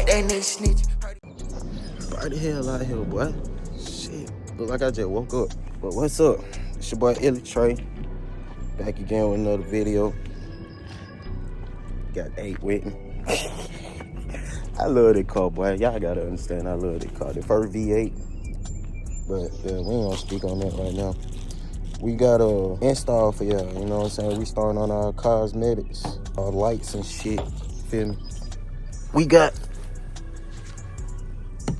that nigga snitch. Why the hell out here, boy? Shit, look like I just woke up. But what's up? It's your boy Illy Trey. Back again with another video. Got 8 with me. I love that car, boy. Y'all gotta understand I love that car. The first V8. But we ain't gonna speak on that right now. We got a install for y'all, you know what I'm saying? We starting on our cosmetics, our lights and shit, feel me? We got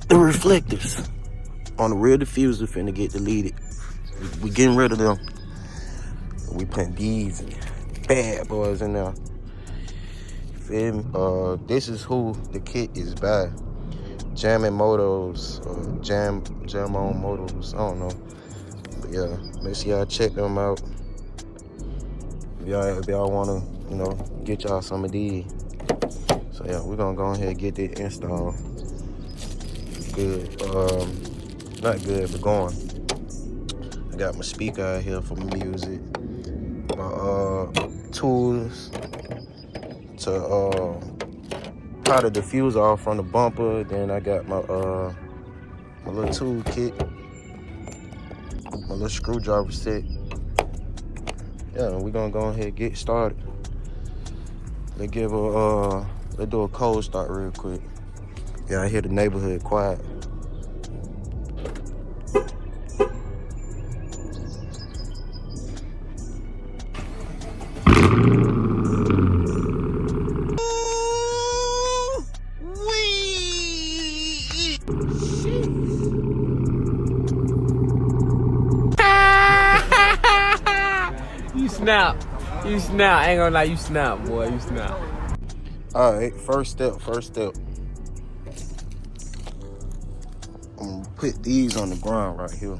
the reflectors on the rear diffuser finna get deleted. We getting rid of them. We putting these bad boys in there. Feel me? This is who the kit is by. Jamming Motos, Jam on Motos, I don't know. But yeah, make sure y'all check them out. If y'all wanna, you know, get y'all some of these. So yeah, we're gonna go ahead and get this installed. Good. Not good, but going. I got my speaker out here for my music. My tools to pry the diffuser off from the bumper. Then I got my my little tool kit, my little screwdriver set. Yeah, we're gonna go ahead and get started. Let's do a cold start real quick. Yeah, I hear the neighborhood quiet. You snap. I ain't gonna lie, you snap, boy. You snap. All right, first step. I'm gonna put these on the ground right here.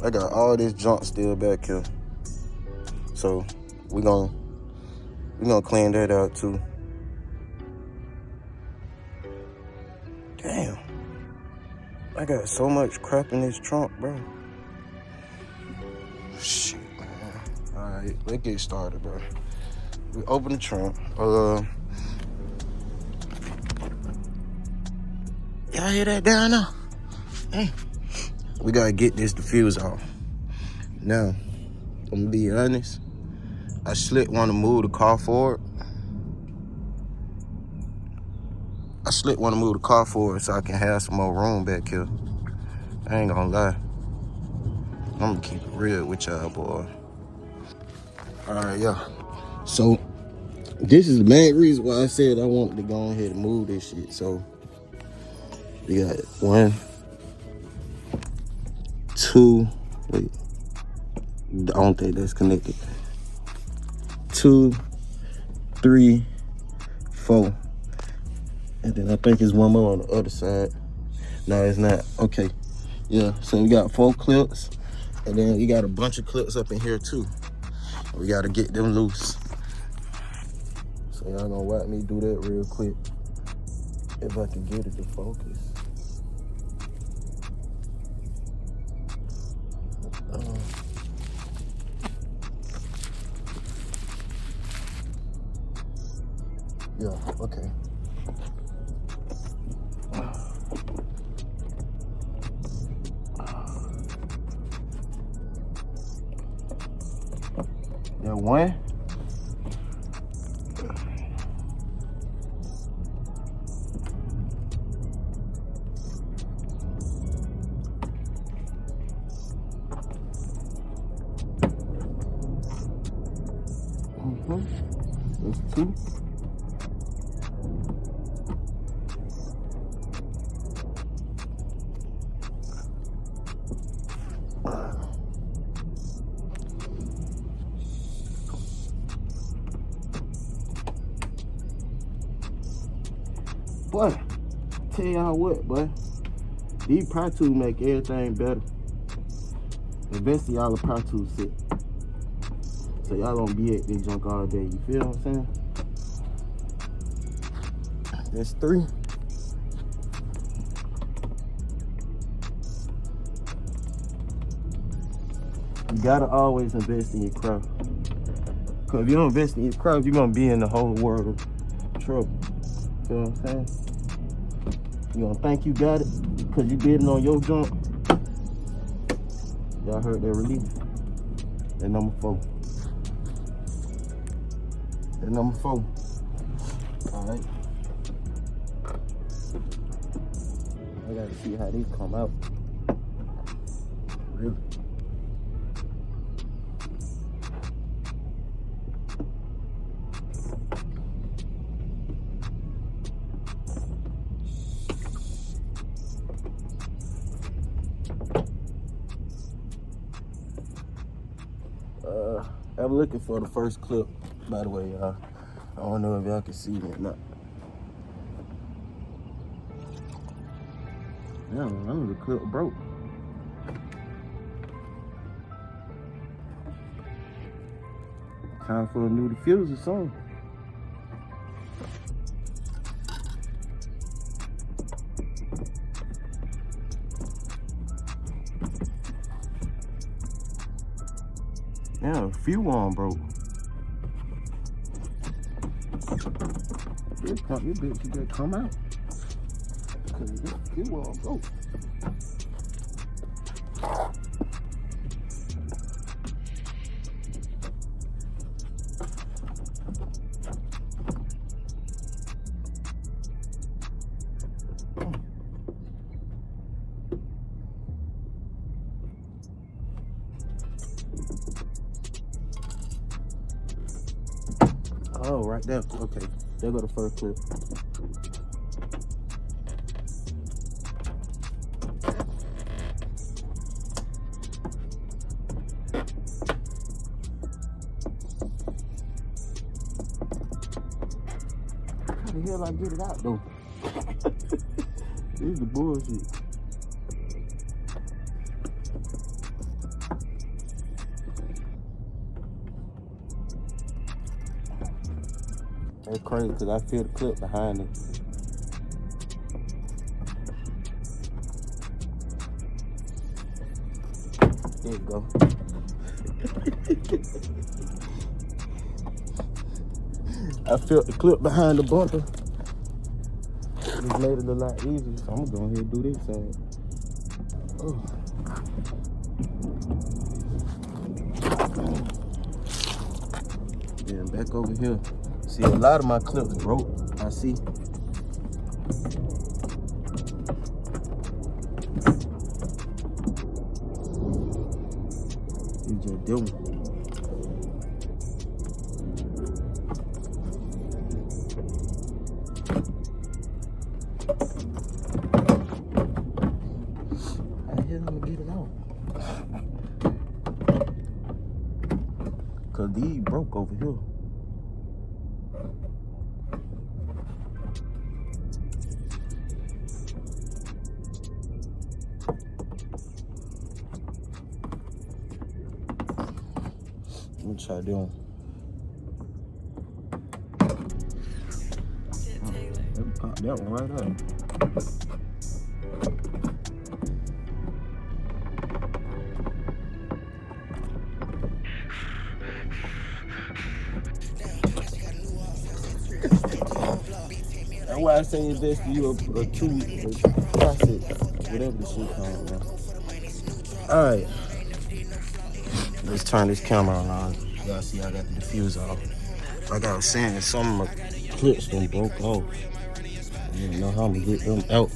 I got all this junk still back here. So we gonna clean that out too. Damn. I got so much crap in this trunk, bro. Shit, man. All right, let's get started, bro. We open the trunk. Y'all hear that down there? Hey. We gotta get this diffuser off. Now, I'm gonna be honest. I slick want to move the car forward. So I can have some more room back here. I ain't gonna lie. I'm gonna keep it real with y'all, boy. All right, yeah. So this is the main reason why I said I wanted to go ahead and move this shit. So we got 1, 2. Wait, I don't think that's connected. 2, 3, 4. And then I think there's one more on the other side. No, it's not. Okay. Yeah, so we got 4 clips. And then we got a bunch of clips up in here too. We gotta get them loose. So y'all gonna watch me do that real quick. If I can get it to focus. Yeah, okay. Yeah, 1. That's 2. Boy, tell y'all what, boy. These Pro Tools make everything better. The best of y'all are Pro Tools set. So y'all don't be at this junk all day. You feel what I'm saying? That's 3. You gotta always invest in your craft. Cause if you don't invest in your craft, you're gonna be in the whole world of trouble. You know what I'm saying? You gonna think you got it because you bidding on your junk. Y'all heard that relief? That number 4. That number 4. Alright. I gotta see how these come out. Really. I'm looking for the first clip, by the way, y'all. I don't know if y'all can see me or not. Damn, I know the clip broke. Time for a new diffuser song. Yeah, a few on broke. This bitch should just come out. Cause this few on broke. Oh, right there. Okay, there go the first clip. How the hell I get it out though? This is the bullshit. That's crazy because I feel the clip behind it. There you go. I felt the clip behind the bumper. It made it a lot easier, so I'm gonna go ahead and do this side. Oh. Then back over here. See, a lot of my clips broke, I see. You just doing. How the hell am I gonna get it out? Cause these broke over here. Let me try doing. Let me pop that one right up. That's why I say invest in you a true process, whatever the shit called, man. All right. Let's turn this camera on. Y'all see I got the diffuser off. Like I was saying, some of my clips done broke off. I didn't know how I'm gonna get them out.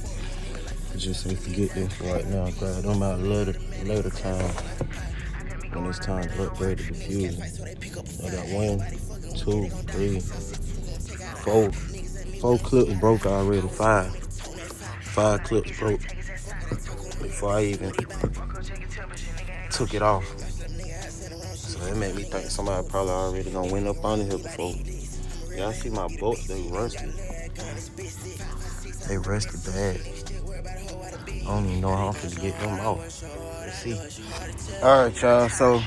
I just ain't forget them for right now. Grab them out later time when it's time to upgrade the diffuser. I got 1, 2, 3, 4. 4 clips broke already. 5 clips broke before I even took it off. So it made me think somebody probably already gonna went up on here before. Y'all see my bolts, they rusted. They rusted bad. I don't even know how I'm gonna get them off. Let's see. Alright, y'all, so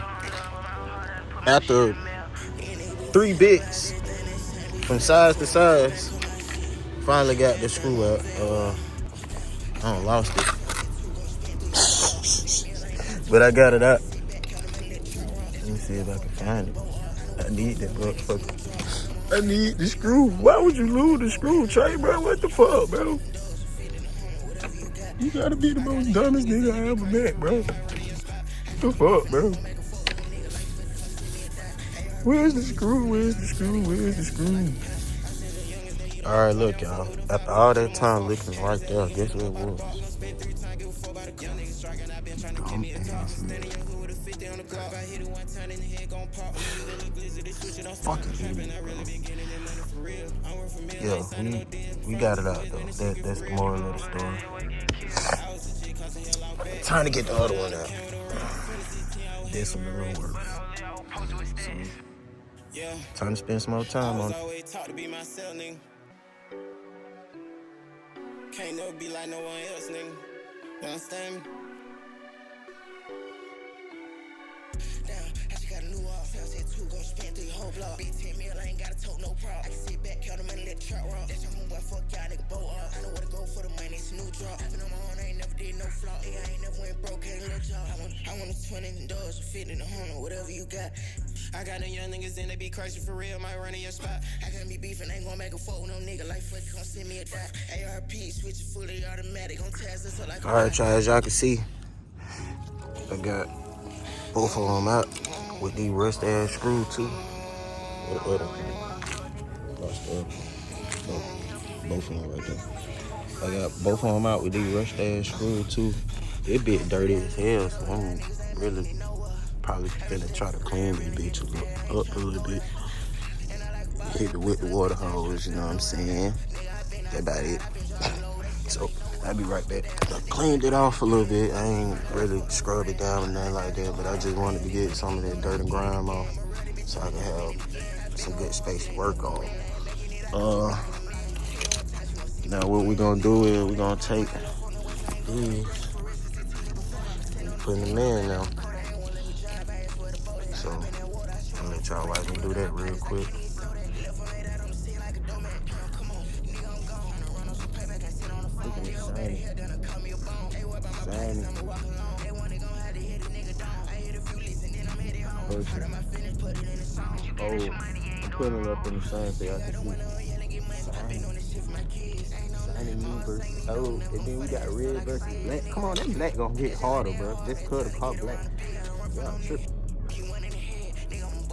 after 3 bits from size to size, finally got the screw out. I done lost it. But I got it out. Let me see if I can find it. I I need that motherfucker. I need the screw. Why would you lose the screw, Trey, bro? What the fuck, bro? You gotta be the most dumbest nigga I ever met, bro. What the fuck, bro? Where's the screw? Where's the screw? Where's the screw? All right, look, y'all. After all that time looking right there, guess what it was? Dumb ass nigga. Fucking idiot, bro. Yeah, we got it out, though. That's the moral of the story. Time to get the other one out. This one a little worse. So, time to spend some more time on it. Can't never be like no one else, nigga. You understand me? Damn, I just got a new off. Sales at 2, gon' spend 3 whole block. Big 10 mil, I ain't gotta tote no prop. I can sit back, count the money, let the truck roll. That's your homeboy, fuck y'all, nigga, boat off. I know where to go for the money, it's a new drop. I've been on my own, I ain't never did no flop. Yeah, I ain't never went broke, can't let job. I want a 20 doors, a 50 in the home, whatever you got. I got them young niggas in, they be crazy for real, might run in your spot. I can't be beefing, ain't gon' make a fool with no nigga like fuck, come send me a dot. ARP, switch it fully automatic, gon' test this up like. Alright, y'all, as y'all can see, I got both of them out with these rust ass screws too. Wait a minute. Lost the other one. Both of them right there. I got both of them out with these rust ass screws too. It bit dirty as hell, so I'm really probably finna try to clean this bitch up a little bit. Hit it with the water hose, you know what I'm saying? That's about it. So, I'll be right back. I cleaned it off a little bit. I ain't really scrubbed it down or nothing like that, but I just wanted to get some of that dirt and grime off so I can have some good space to work on. Now what we're gonna do is we're gonna take these and put them in now. So, I'll let y'all watch me do that real quick. Shiny. Oh, I'm putting it up in the same thing I can see. Shiny new versus old. And then we got red versus black. Come on, that black gonna get harder, bro. This cut the car black. Y'all tripping.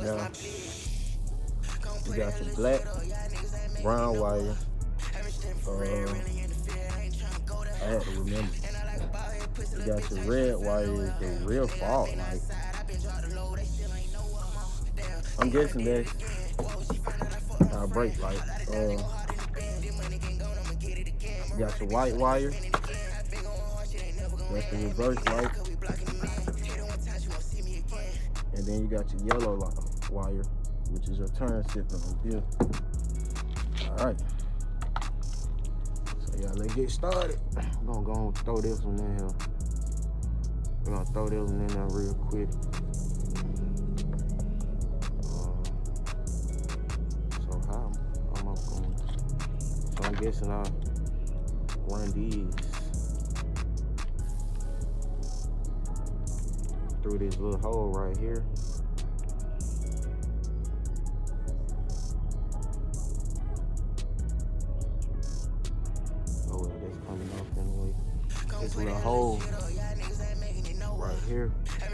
Now, we got your black, brown wire. I had to remember. You got your red wire, the real fault. Like, I'm guessing that's our brake light. You got your white wire. That's the reverse light. And then you got your yellow wire, which is your turn signal on here. Alright. So yeah, let's get started. I'm gonna go and throw this one in here. We're gonna throw this one in there real quick. So how am I going? So I'm guessing I'll run these through this little hole right here. Oh well, that's coming off anyway. This little hole right here. I'm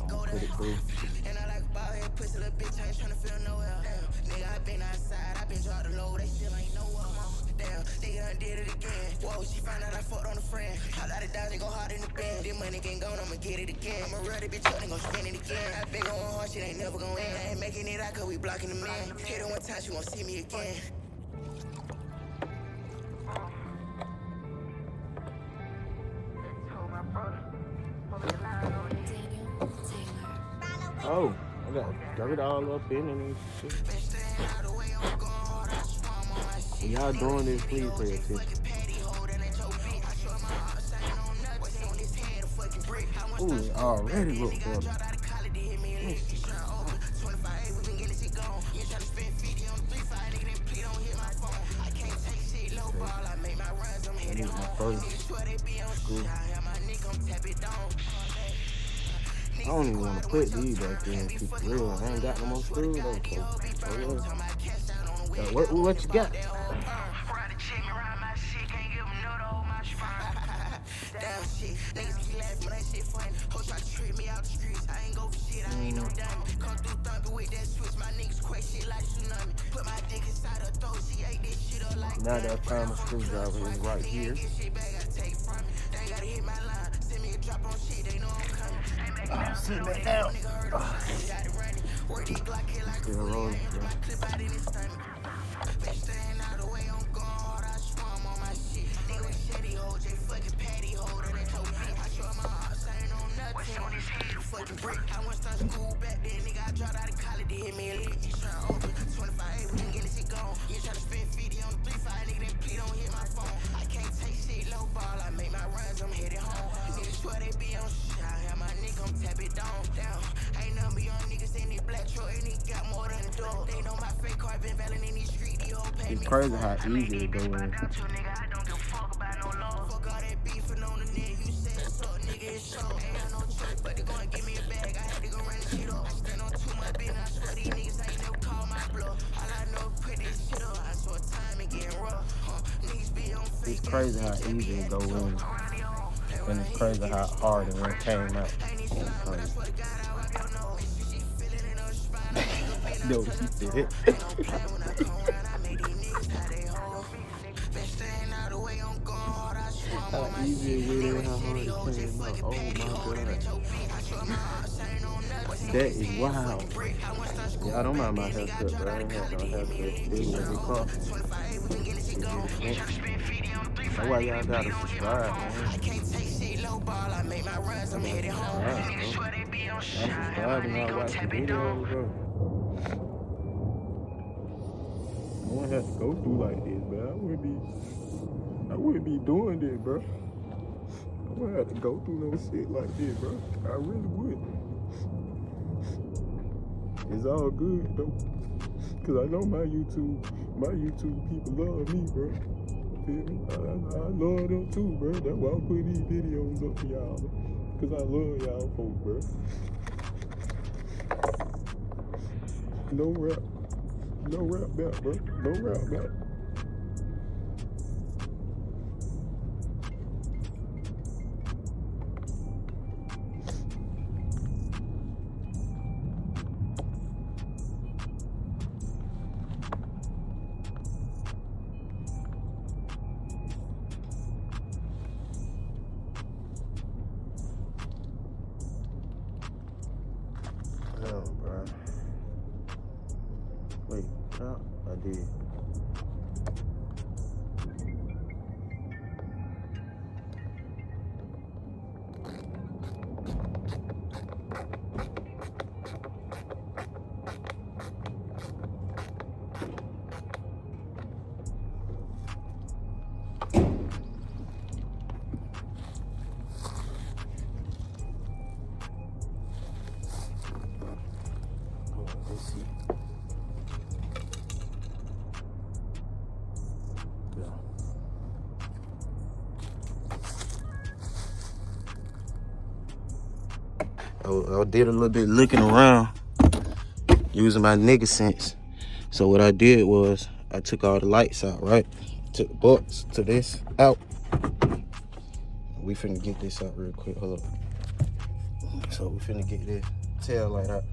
gonna put it through. Did it again. Whoa, she found out I fucked on a friend. I got it down, they go hard in the band. This money can't go, I'ma get it again. I'ma run the bitch up, they gon' spend it again. I been going hard, shit ain't never gon' end. I ain't making it out cause we blocking the man. Hit her one time, she won't see me again. Oh, I got dirt all up in it and shit. When y'all doing this, please pay attention. Ooh, it already look better. I need my first screw. don't even want to put these back in. Keep it real. I ain't got no more screws though. So yeah. What you got? Damn shit, niggas keep laughing, but that shit funny. Hoes try to trick me out the streets. I ain't go for shit, I ain't no diamond. Come through thumping with that switch, my niggas quake shit like tsunami. Put my dick inside her throat, she ate this shit up like Now that time a screwdriver is right here. get shit back, I take it from me. They ain't gotta hit my line, send me a drop on shit, they know I'm coming. Sit back down. Work these Glock kill like Still rolling. my clip out in his stomach. Bitch staying out the way, I'm going hard, I swam on my shit. Nigga shitty hoe, J fucking patty holder, that your bitch. I show my heart, I ain't on nothing. On his head, fucking brick. I went to school back then, nigga, I dropped out of college, they hit me a lick. Extra open, 25, we didn't get this shit gone. You try to spend 50 on the 3-5, nigga, then please don't hit my phone. I can't take shit low ball, I make my runs, I'm headed home. Niggas swear they be on shit, I have my nigga, I'm tap it down. Ain't nothing beyond niggas in this black truck, and he got more than a dog. They know my fake car been valid in these streets, the whole pay me. It's crazy how easy it go in. I don't give a fuck about no law. Fuck all that beefing on the net, you said so, nigga, it's so. Ain't got no choice, but they gon' give me a bag, I had to go run this shit up. I stand on too much business, I swear these niggas ain't never call my bluff. All I know is put this shit up, I saw time and getting rough. Niggas be on fake. It's crazy how easy it go in. And it's crazy how hard it came out. Yo, she said it. How easy it went in, how hard it came out. Oh my God. That is wild. Yeah, I don't mind my haircut, but I ain't had no haircut. This was the car. That's why y'all gotta subscribe, man. I can't take shit low ball, I make my runs, I'm headed home. Niggas swear they be on shit, Subscribe and y'all watch the videos, bro. I wouldn't have to go through like this, man. I wouldn't be doing this, bro. I wouldn't have to go through no shit like this, bro. I really would. It's all good though, cause I know my YouTube people love me, bro. Feel me? I love them too, bro. That's why I put these videos up for y'all, cause I love y'all folks, bro. No rap back, bro. No rap back. Bro. Wait, no, I did. Let's see. I did a little bit looking around using my nigga sense. So what I did was I took all the lights out, right? Took the box to this out. We finna get this out real quick. Hold up. So we finna get this tail light out.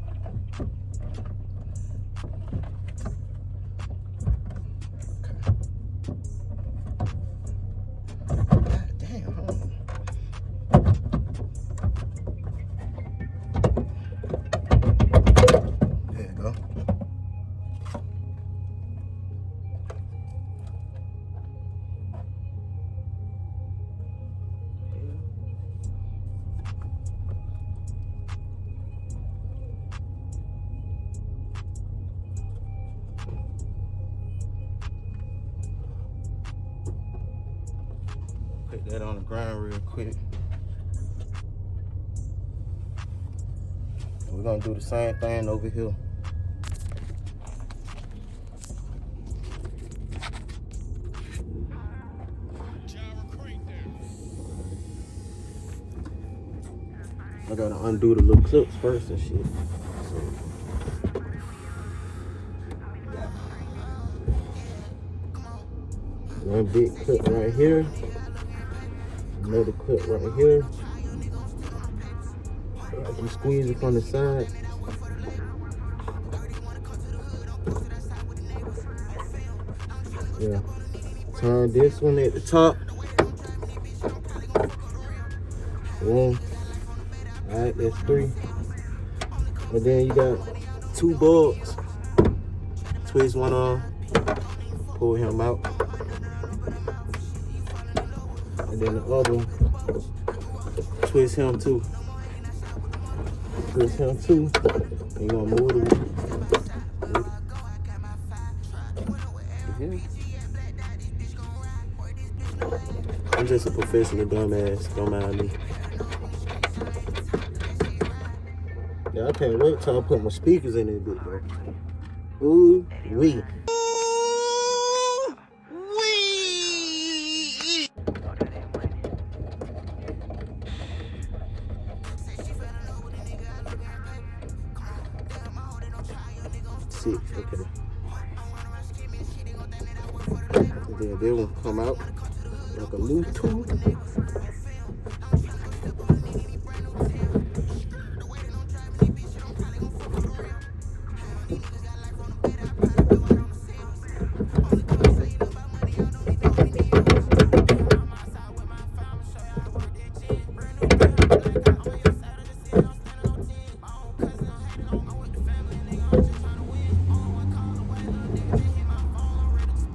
God damn, hold on. There you go. Put that on the ground real quick. And we're gonna do the same thing over here. I gotta undo the little clips first and shit. So, one big clip right here. Another clip right here. You squeeze it from the side. Yeah. Turn this one at the top. One. Alright, that's 3. And then you got 2 bulbs. Twist one on. Pull him out. And then the other one. Twist him too. Twist him too. And you're gonna move it. I'm just a professional dumbass. Don't mind me. Yeah, I can't wait till I put my speakers in it, bit, bro. Ooh, wee. Okay. And then they will come out like a loose tube.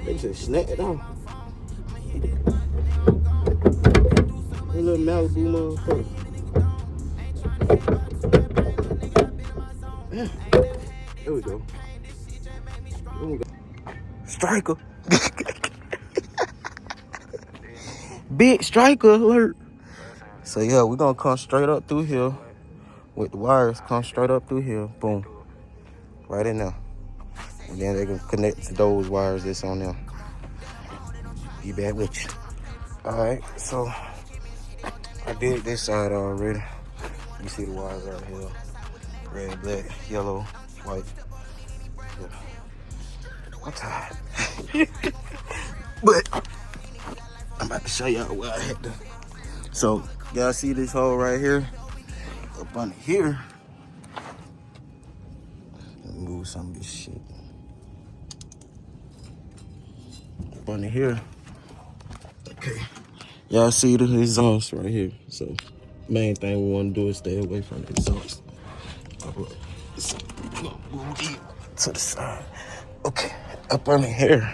They just snap it off. A little Malibu motherfucker. Yeah. There we go. There we go. Striker. Big striker alert. So yeah, we're gonna come straight up through here with the wires. Come straight up through here. Boom. Right in there. And then they can connect to those wires that's on there. Be back with you. Alright, so I did this side already. You see the wires right here. Red, black, yellow, white. Yeah. I'm tired. But I'm about to show y'all what I had to. So y'all see this hole right here? Up under here. Let me move some of this shit. Up under here. Okay. Y'all see the exhaust right here. So main thing we want to do is stay away from the exhaust. So move it to the side. Okay, up under here.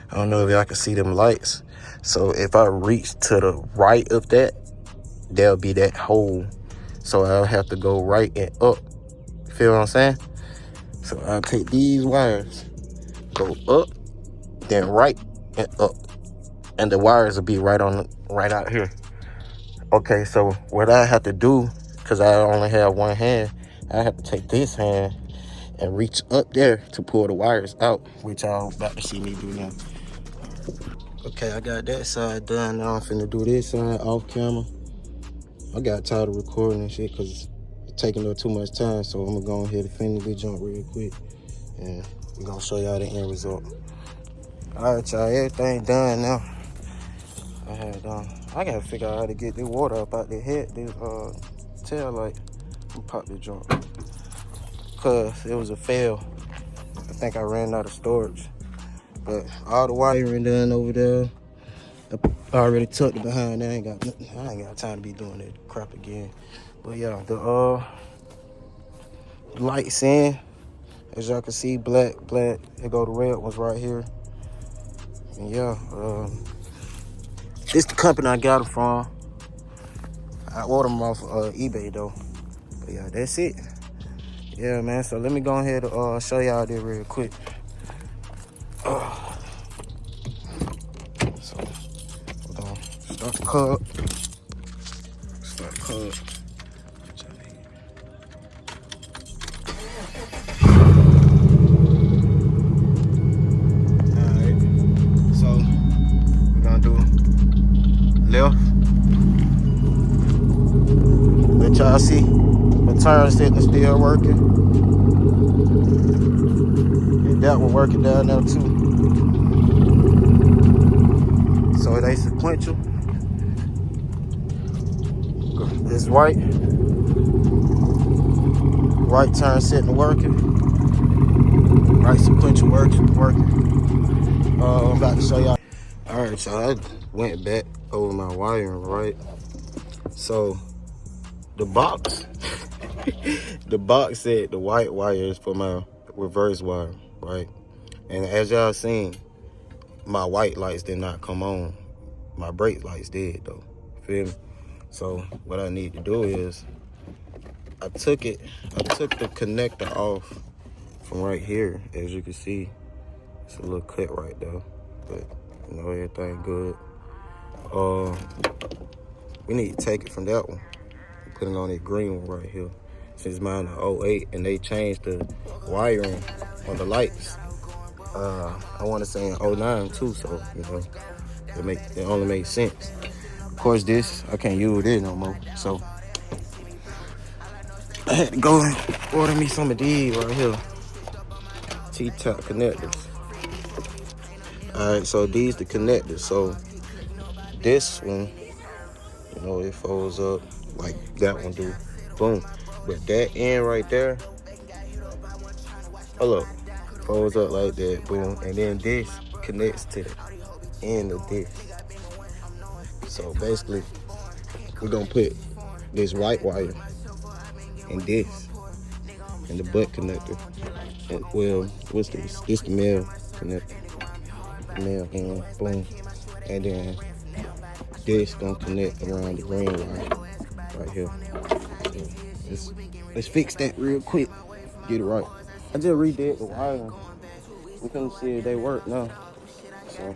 I don't know if y'all can see them lights. So if I reach to the right of that, there'll be that hole. So I'll have to go right and up. Feel what I'm saying? So I'll take these wires, go up, then right and up. And the wires will be right out here. Okay, so what I have to do, because I only have one hand, I have to take this hand and reach up there to pull the wires out, which y'all about to see me do now. Okay, I got that side done. Now I'm finna do this side off camera. I got tired of recording and shit because it's taking up too much time, so I'm gonna go ahead and finish this jump real quick, and we're gonna show y'all the end result. All right, y'all, everything done now. I gotta figure out how to get this water up out the head, this tail light. I'm gonna pop this jump. Cause it was a fail. I think I ran out of storage. But all the wiring done over there. I already tucked it behind there. I ain't got time to be doing that crap again. But yeah, the lights in. As y'all can see, black. There go the red ones right here. And yeah, this the company I got them from. I ordered them off eBay though. But yeah, that's it. Yeah, man. So let me go ahead and show y'all this real quick. So we're gonna start the cut. Alright. So we're gonna do left. Let y'all see. turn setting is still working. And that one working down there too. So they sequential. It's right turn setting working. Right sequential working. I'm about to show y'all. All right, so I went back over my wiring, right? So the box, the box said the white wire is for my reverse wire, right? And as y'all seen, my white lights did not come on. My brake lights did though, feel me? So what I need to do is, I took the connector off from right here. As you can see, it's a little cut right there, but you know, everything good. We need to take it from that one and put it on that green one right here. Since mine are 08 and they changed the wiring on the lights. I want to say in 09 too, so you know, it only makes sense. Of course, this I can't use it no more, so I had to go and order me some of these right here, T-top connectors. All right, so these the connectors. So this one, you know, it folds up like that one do, boom. But that end right there, look, folds up like that, boom. And then this connects to the end of this. So basically, we're gonna put this white wire in this, and the butt connector. And, well, what's this? This the male connector. Male end, boom. And then this gonna connect around the green wire right here. So let's fix that real quick. Get it right. I just redid the wiring. We can see if they work now. So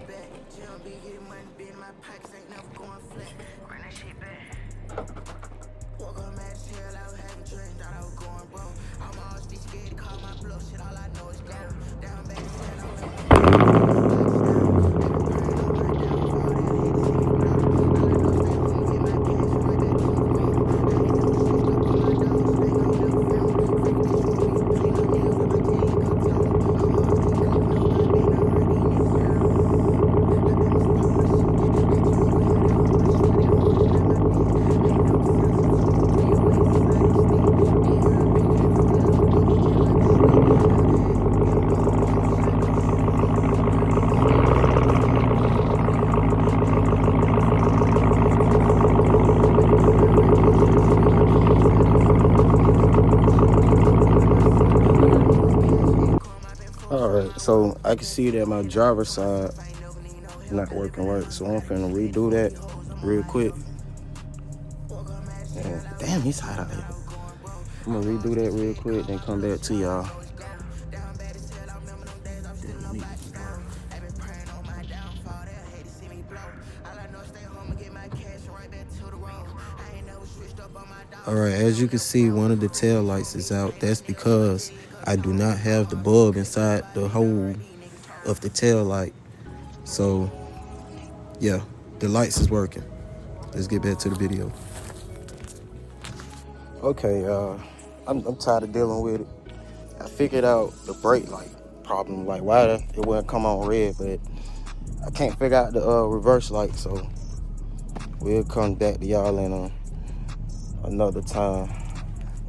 alright, so I can see that my driver's side not working right. So I'm finna redo that real quick. And damn, it's hot out here. I'm gonna redo that real quick, then come back to y'all. All right, as you can see, one of the tail lights is out. That's because I do not have the bulb inside the hole of the tail light. So yeah, the lights is working. Let's get back to the video. Okay, I'm tired of dealing with it. I figured out the brake light problem, like why it wouldn't come on red, but I can't figure out the reverse light. So we'll come back to y'all in another time,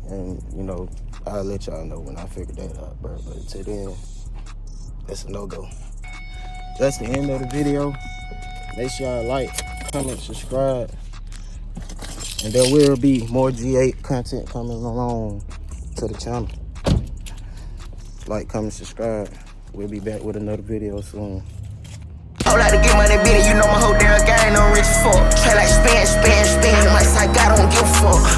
and you know, I'll let y'all know when I figure that out, bro. But till then, it's a no-go. That's the end of the video. Make sure y'all like, comment, subscribe, and there will be more G8 content coming along to the channel. Like, comment, subscribe. We'll be back with another video soon. I like to get money, bitty, you know my whole damn gang, no rich fuck. Try like spin, my side, God don't give a fuck.